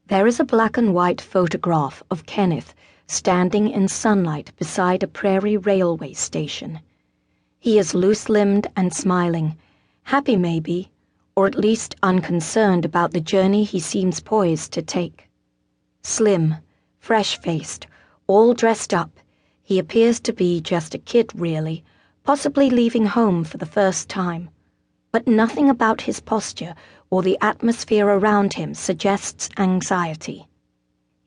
There is a black and white photograph of Kenneth standing in sunlight beside a prairie railway station. He is loose-limbed and smiling, happy maybe, or at least unconcerned about the journey he seems poised to take. Slim, fresh-faced, all dressed up, he appears to be just a kid really, possibly leaving home for the first time. But nothing about his posture or the atmosphere around him suggests anxiety.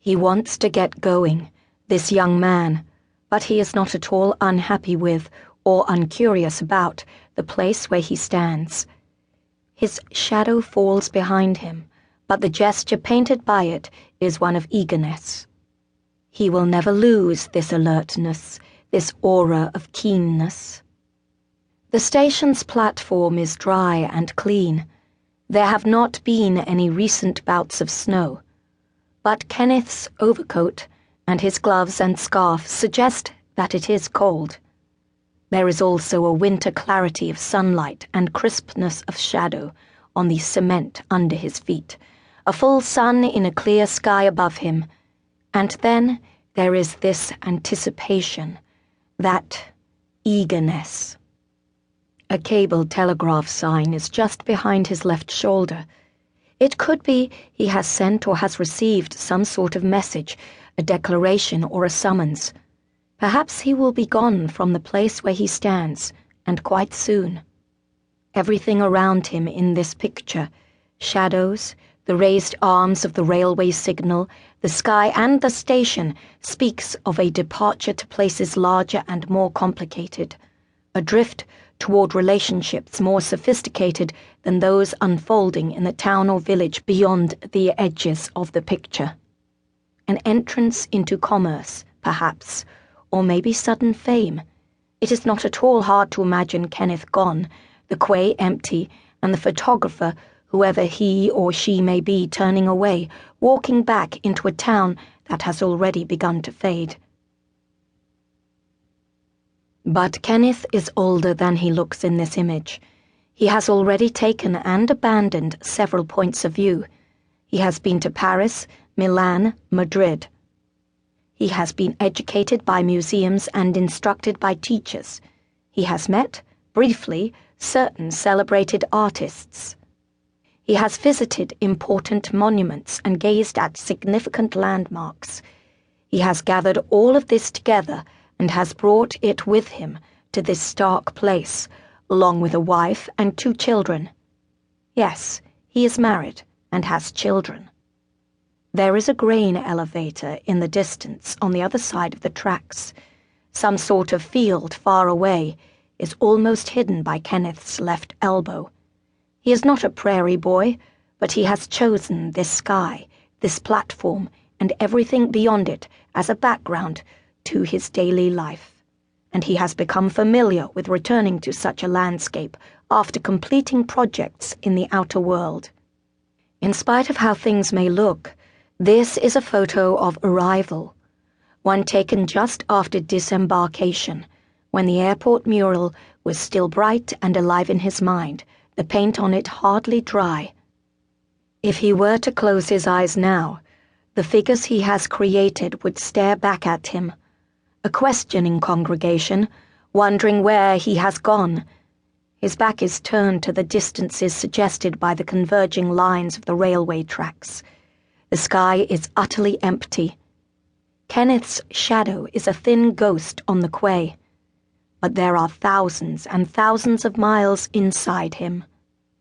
He wants to get going, this young man, but he is not at all unhappy with or uncurious about the place where he stands. His shadow falls behind him, but the gesture painted by it is one of eagerness. He will never lose this alertness, this aura of keenness. The station's platform is dry and clean. There have not been any recent bouts of snow, but Kenneth's overcoat and his gloves and scarf suggest that it is cold. There is also a winter clarity of sunlight and crispness of shadow on the cement under his feet, a full sun in a clear sky above him, and then there is this anticipation, that eagerness. A cable telegraph sign is just behind his left shoulder. It could be he has sent or has received some sort of message, a declaration or a summons. Perhaps he will be gone from the place where he stands, and quite soon. Everything around him in this picture, shadows, the raised arms of the railway signal, the sky and the station, speaks of a departure to places larger and more complicated, a drift toward relationships more sophisticated than those unfolding in the town or village beyond the edges of the picture. An entrance into commerce, perhaps, or maybe sudden fame. It is not at all hard to imagine Kenneth gone, the quay empty, and the photographer, whoever he or she may be, turning away, walking back into a town that has already begun to fade. But Kenneth is older than he looks in this image. He has already taken and abandoned several points of view. He has been to Paris, Milan, Madrid. He has been educated by museums and instructed by teachers. He has met, briefly, certain celebrated artists. He has visited important monuments and gazed at significant landmarks. He has gathered all of this together and has brought it with him to this stark place, along with a wife and 2 children. Yes, he is married and has children. There is a grain elevator in the distance on the other side of the tracks. Some sort of field far away is almost hidden by Kenneth's left elbow. He is not a prairie boy, but he has chosen this sky, this platform, and everything beyond it as a background to his daily life, and he has become familiar with returning to such a landscape after completing projects in the outer world. In spite of how things may look, this is a photo of arrival, one taken just after disembarkation, when the airport mural was still bright and alive in his mind, the paint on it hardly dry. If he were to close his eyes now, the figures he has created would stare back at him, a questioning congregation, wondering where he has gone. His back is turned to the distances suggested by the converging lines of the railway tracks. The sky is utterly empty. Kenneth's shadow is a thin ghost on the quay, but there are thousands and thousands of miles inside him.